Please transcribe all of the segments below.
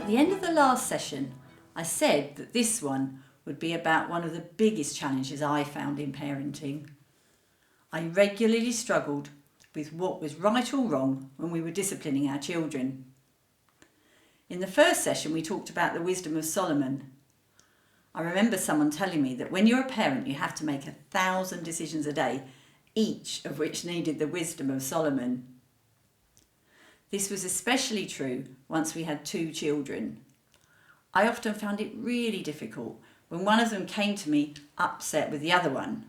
At the end of the last session, I said that this one would be about one of the biggest challenges I found in parenting. I regularly struggled with what was right or wrong when we were disciplining our children. In the first session, we talked about the wisdom of Solomon. I remember someone telling me that when you're a parent, you have to make 1,000 decisions a day, each of which needed the wisdom of Solomon. This was especially true once we had 2 children. I often found it really difficult when one of them came to me upset with the other one.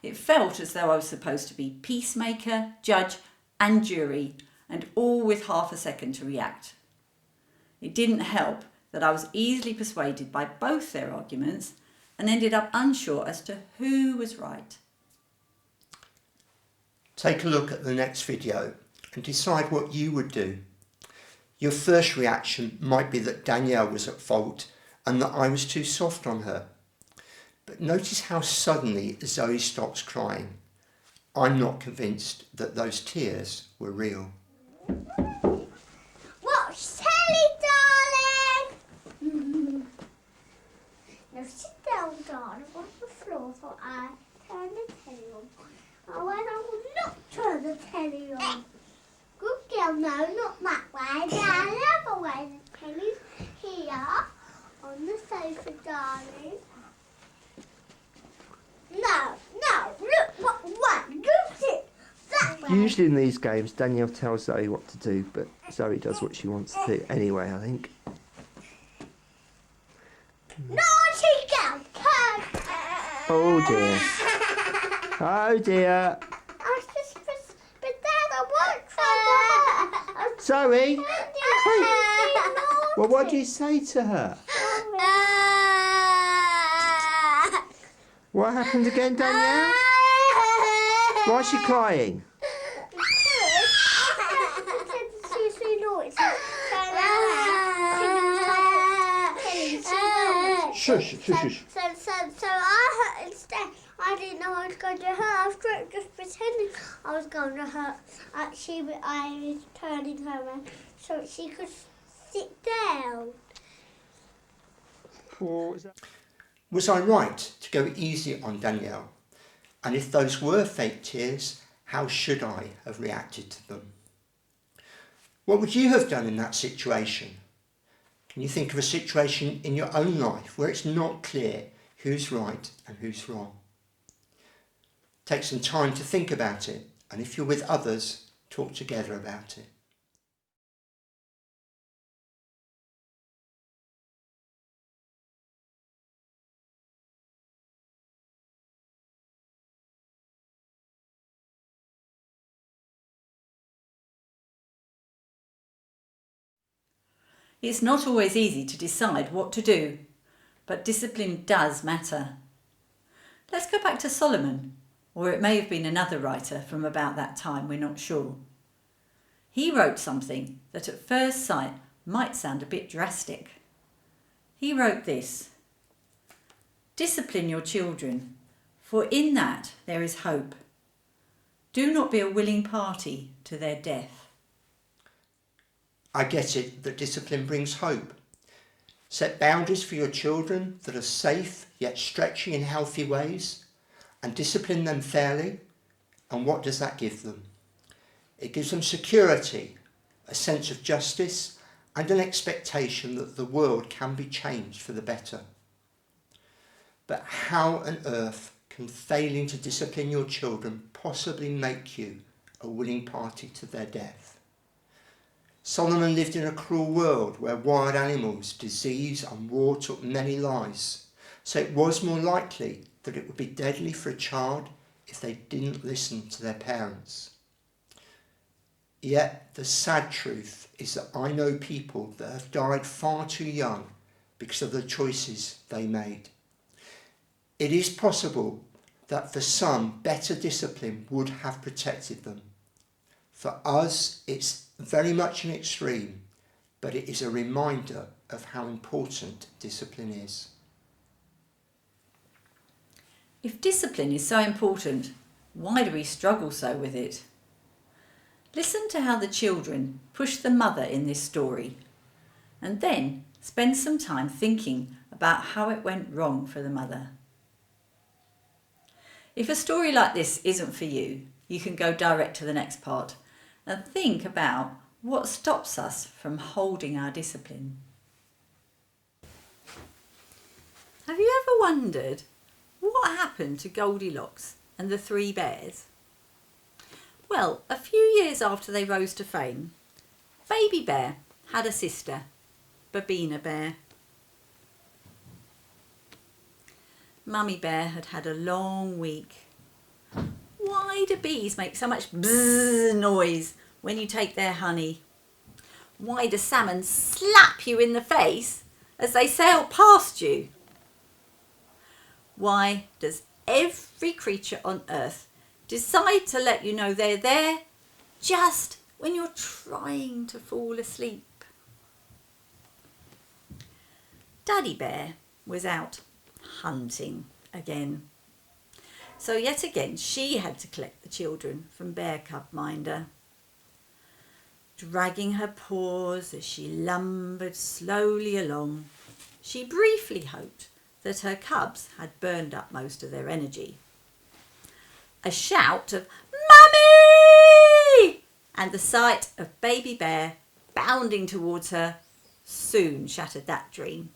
It felt as though I was supposed to be peacemaker, judge and jury, and all with half a second to react. It didn't help that I was easily persuaded by both their arguments and ended up unsure as to who was right. Take a look at the next video and decide what you would do. Your first reaction might be that Danielle was at fault and that I was too soft on her. But notice how suddenly Zoe stops crying. I'm not convinced that those tears were real. Watch telly, darling! Now sit down, darling, on the floor so I turn the telly on. Oh, and I will not turn the telly on. Good girl, no, not that way. The other way. The telly's here on the sofa, darling. No, look what one. Look it that way. Usually in these games, Danielle tells Zoe what to do, but Zoe does what she wants to do anyway, I think. Naughty girl, turn. Oh dear. Oh dear. But Dad, I won't try. Zoe! Well, what do you say to her? What happened again, Danielle? Why is she crying? Shush. So I hurt instead. I didn't know I was going to hurt. I was just pretending I was going to hurt. I was turning her around so she could sit down. Was I right to go easy on Danielle? And if those were fake tears, how should I have reacted to them? What would you have done in that situation? Can you think of a situation in your own life where it's not clear who's right and who's wrong? Take some time to think about it, and if you're with others, talk together about it. It's not always easy to decide what to do, but discipline does matter. Let's go back to Solomon, or it may have been another writer from about that time, we're not sure. He wrote something that at first sight might sound a bit drastic. He wrote this: "Discipline your children, for in that there is hope. Do not be a willing party to their death." I get it that discipline brings hope. Set boundaries for your children that are safe yet stretching in healthy ways, and discipline them fairly. And what does that give them? It gives them security, a sense of justice, and an expectation that the world can be changed for the better. But how on earth can failing to discipline your children possibly make you a willing party to their death? Solomon lived in a cruel world where wild animals, disease and war took many lives, so it was more likely that it would be deadly for a child if they didn't listen to their parents. Yet the sad truth is that I know people that have died far too young because of the choices they made. It is possible that for some, better discipline would have protected them. For us, it's very much an extreme, but it is a reminder of how important discipline is. If discipline is so important, why do we struggle so with it? Listen to how the children push the mother in this story and then spend some time thinking about how it went wrong for the mother. If a story like this isn't for you, you can go direct to the next part and think about what stops us from holding our discipline. Have you ever wondered what happened to Goldilocks and the three bears? Well, a few years after they rose to fame, Baby Bear had a sister, Babina Bear. Mummy Bear had had a long week. Why do bees make so much bzzz noise when you take their honey? Why do salmon slap you in the face as they sail past you? Why does every creature on earth decide to let you know they're there just when you're trying to fall asleep? Daddy Bear was out hunting again. So yet again she had to collect the children from Bear Cub Minder. Dragging her paws as she lumbered slowly along, she briefly hoped that her cubs had burned up most of their energy. A shout of "Mummy!" and the sight of Baby Bear bounding towards her soon shattered that dream.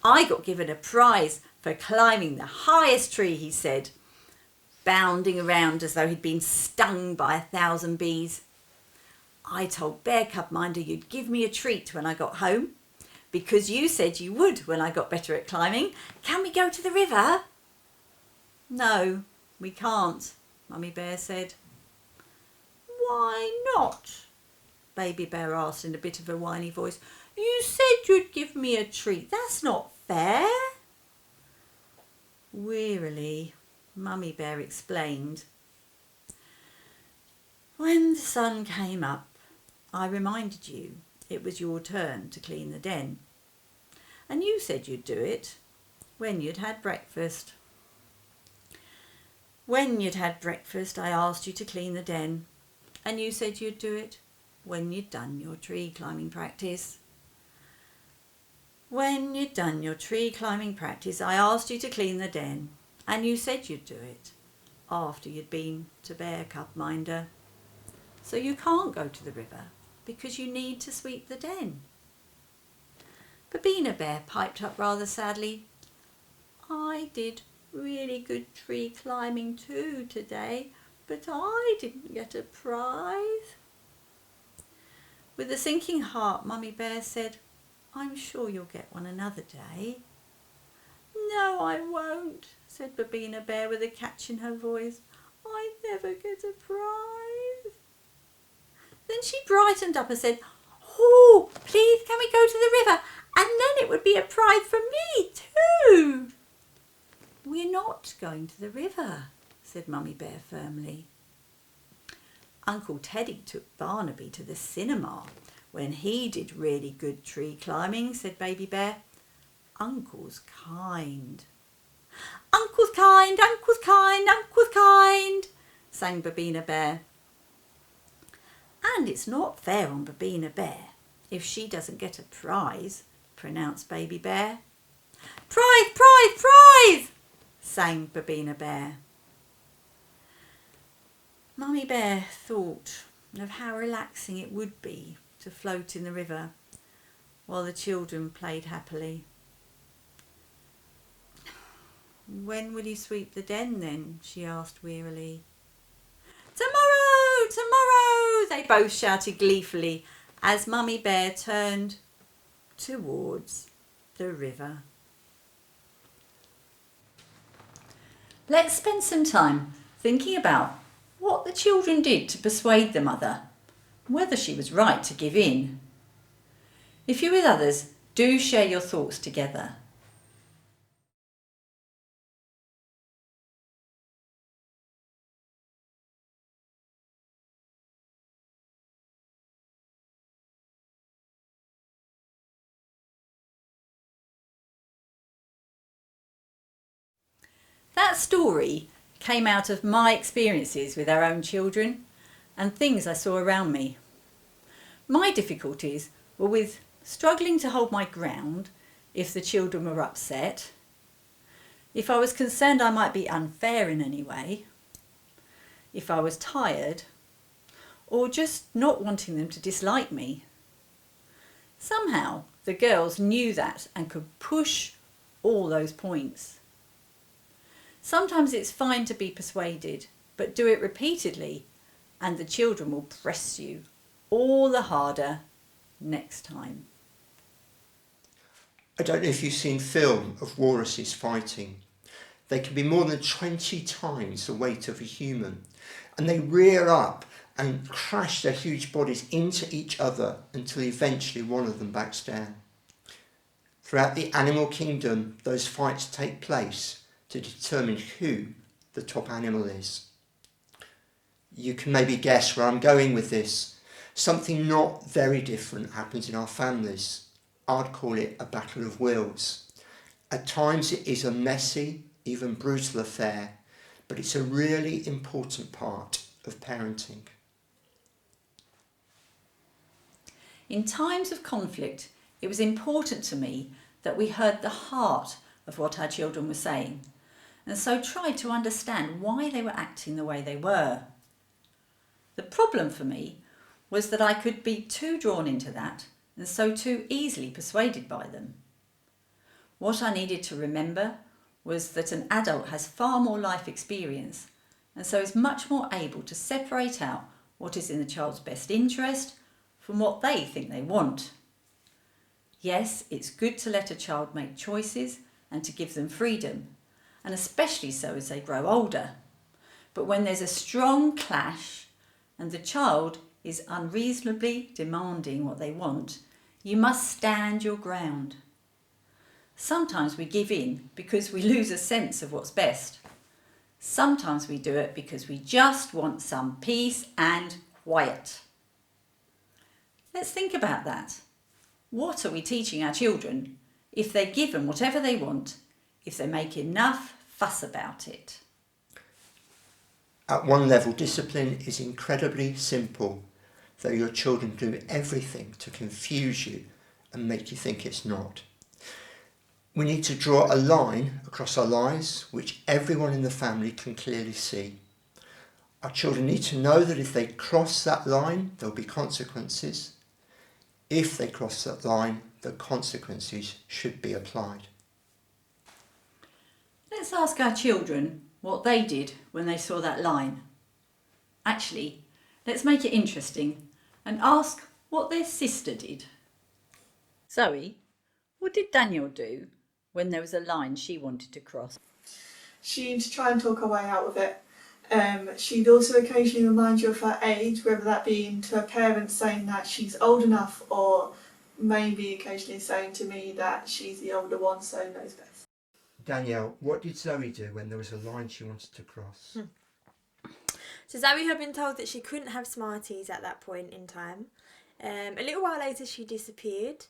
"I got given a prize for climbing the highest tree," he said, bounding around as though he'd been stung by 1,000 bees. "I told Bear Cub Minder you'd give me a treat when I got home, because you said you would when I got better at climbing. Can we go to the river?" "No, we can't," Mummy Bear said. "Why not?" Baby Bear asked in a bit of a whiny voice. "You said you'd give me a treat. That's not fair." Wearily, Mummy Bear explained. "When the sun came up, I reminded you it was your turn to clean the den. And you said you'd do it when you'd had breakfast. When you'd had breakfast, I asked you to clean the den, and you said you'd do it when you'd done your tree climbing practice. When you'd done your tree climbing practice, I asked you to clean the den, and you said you'd do it after you'd been to Bear Cub Minder. So you can't go to the river because you need to sweep the den." Babina Bear piped up rather sadly. "I did really good tree climbing too today, but I didn't get a prize." With a sinking heart, Mummy Bear said, "I'm sure you'll get one another day." "No, I won't," said Babina Bear with a catch in her voice. "I never get a prize." Then she brightened up and said, "Oh, please, can we go to the river? And then it would be a prize for me too." "We're not going to the river," said Mummy Bear firmly. "Uncle Teddy took Barnaby to the cinema when he did really good tree climbing," said Baby Bear. "Uncle's kind." "Uncle's kind, Uncle's kind, Uncle's kind," sang Babina Bear. "And it's not fair on Babina Bear if she doesn't get a prize," pronounced Baby Bear. "Prize, prize, prize," sang Babina Bear. Mummy Bear thought of how relaxing it would be to float in the river while the children played happily. "When will you sweep the den then?" she asked wearily. "Tomorrow! Tomorrow!" they both shouted gleefully as Mummy Bear turned towards the river. Let's spend some time thinking about what the children did to persuade the mother, whether she was right to give in. If you're with others, do share your thoughts together. That story came out of my experiences with our own children and things I saw around me. My difficulties were with struggling to hold my ground if the children were upset, if I was concerned I might be unfair in any way, if I was tired, or just not wanting them to dislike me. Somehow the girls knew that and could push all those points. Sometimes it's fine to be persuaded, but do it repeatedly and the children will press you all the harder next time. I don't know if you've seen film of walruses fighting. They can be more than 20 times the weight of a human, and they rear up and crash their huge bodies into each other until eventually one of them backs down. Throughout the animal kingdom, those fights take place to determine who the top animal is. You can maybe guess where I'm going with this. Something not very different happens in our families. I'd call it a battle of wills. At times it is a messy, even brutal affair, but it's a really important part of parenting. In times of conflict, it was important to me that we heard the heart of what our children were saying, and so tried to understand why they were acting the way they were. The problem for me was that I could be too drawn into that and so too easily persuaded by them. What I needed to remember was that an adult has far more life experience and so is much more able to separate out what is in the child's best interest from what they think they want. Yes, it's good to let a child make choices and to give them freedom, and especially so as they grow older. But when there's a strong clash and the child is unreasonably demanding what they want, you must stand your ground. Sometimes we give in because we lose a sense of what's best. Sometimes we do it because we just want some peace and quiet. Let's think about that. What are we teaching our children if they're given whatever they want, if they make enough fuss about it? At one level, discipline is incredibly simple, though your children do everything to confuse you and make you think it's not. We need to draw a line across our lives which everyone in the family can clearly see. Our children need to know that if they cross that line, there'll be consequences. If they cross that line, the consequences should be applied. Let's ask our children what they did when they saw that line. Actually, let's make it interesting and ask what their sister did. Zoe, what did Daniel do when there was a line she wanted to cross? She'd try and talk her way out of it. She'd also occasionally remind you of her age, whether that be to her parents saying that she's old enough, or maybe occasionally saying to me that she's the older one, so knows best. Danielle, what did Zoe do when there was a line she wanted to cross? So Zoe had been told that she couldn't have Smarties at that point in time. A little while later she disappeared,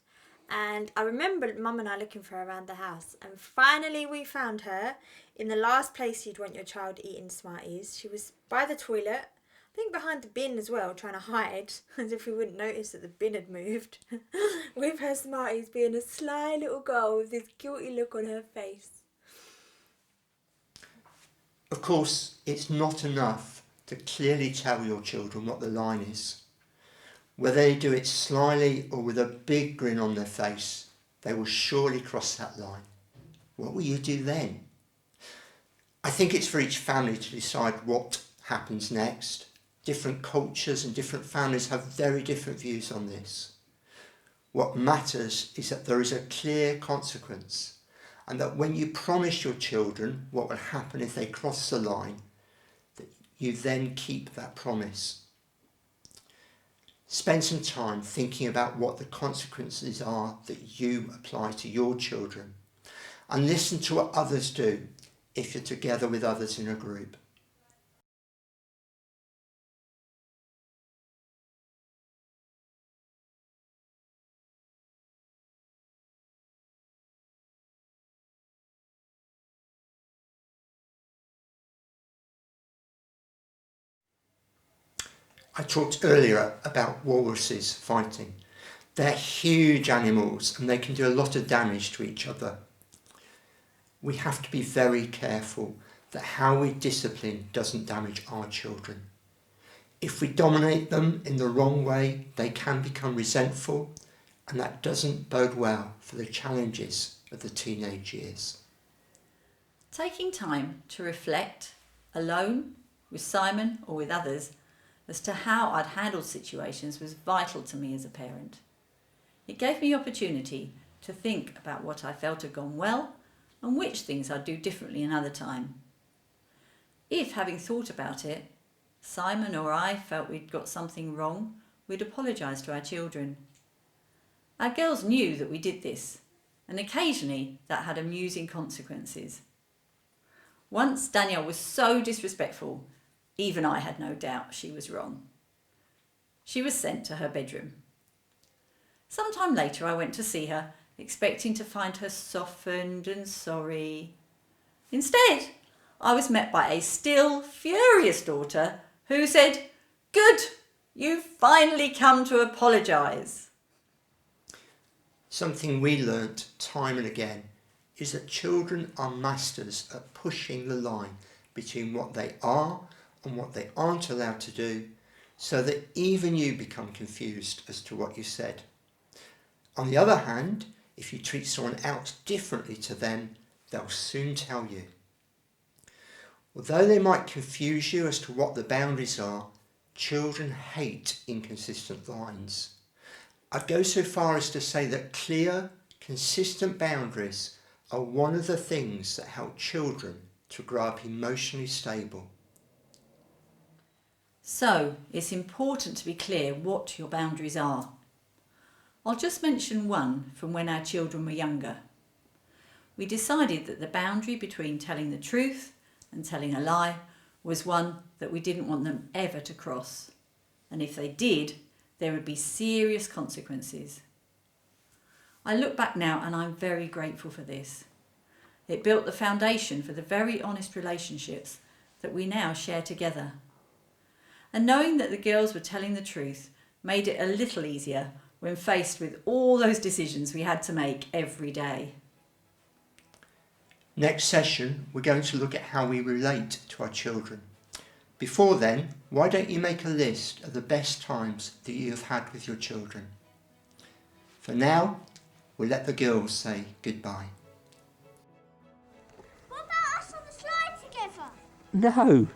and I remember Mum and I looking for her around the house, and finally we found her in the last place you'd want your child eating Smarties. She was by the toilet, I think behind the bin as well, trying to hide, as if we wouldn't notice that the bin had moved, with her Smarties being a sly little girl with this guilty look on her face. Of course, it's not enough to clearly tell your children what the line is. Whether they do it slyly or with a big grin on their face, they will surely cross that line. What will you do then? I think it's for each family to decide what happens next. Different cultures and different families have very different views on this. What matters is that there is a clear consequence, and that when you promise your children what will happen if they cross the line, that you then keep that promise. Spend some time thinking about what the consequences are that you apply to your children, and listen to what others do if you're together with others in a group. I talked earlier about walruses fighting. They're huge animals and they can do a lot of damage to each other. We have to be very careful that how we discipline doesn't damage our children. If we dominate them in the wrong way, they can become resentful, and that doesn't bode well for the challenges of the teenage years. Taking time to reflect, alone, with Simon or with others, as to how I'd handled situations was vital to me as a parent. It gave me opportunity to think about what I felt had gone well and which things I'd do differently another time. If, having thought about it, Simon or I felt we'd got something wrong, we'd apologise to our children. Our girls knew that we did this, and occasionally that had amusing consequences. Once Danielle was so disrespectful, even I had no doubt she was wrong. She was sent to her bedroom. Sometime later I went to see her, expecting to find her softened and sorry. Instead, I was met by a still furious daughter who said, "Good, you've finally come to apologise." Something we learnt time and again is that children are masters at pushing the line between what they are and what they aren't allowed to do, so that even you become confused as to what you said. On the other hand, if you treat someone else differently to them, they'll soon tell you. Although they might confuse you as to what the boundaries are, children hate inconsistent lines. I'd go so far as to say that clear, consistent boundaries are one of the things that help children to grow up emotionally stable. So, it's important to be clear what your boundaries are. I'll just mention one from when our children were younger. We decided that the boundary between telling the truth and telling a lie was one that we didn't want them ever to cross. And if they did, there would be serious consequences. I look back now and I'm very grateful for this. It built the foundation for the very honest relationships that we now share together. And knowing that the girls were telling the truth made it a little easier when faced with all those decisions we had to make every day. Next session, we're going to look at how we relate to our children. Before then, why don't you make a list of the best times that you have had with your children? For now, we'll let the girls say goodbye. What about us on the slide together? No.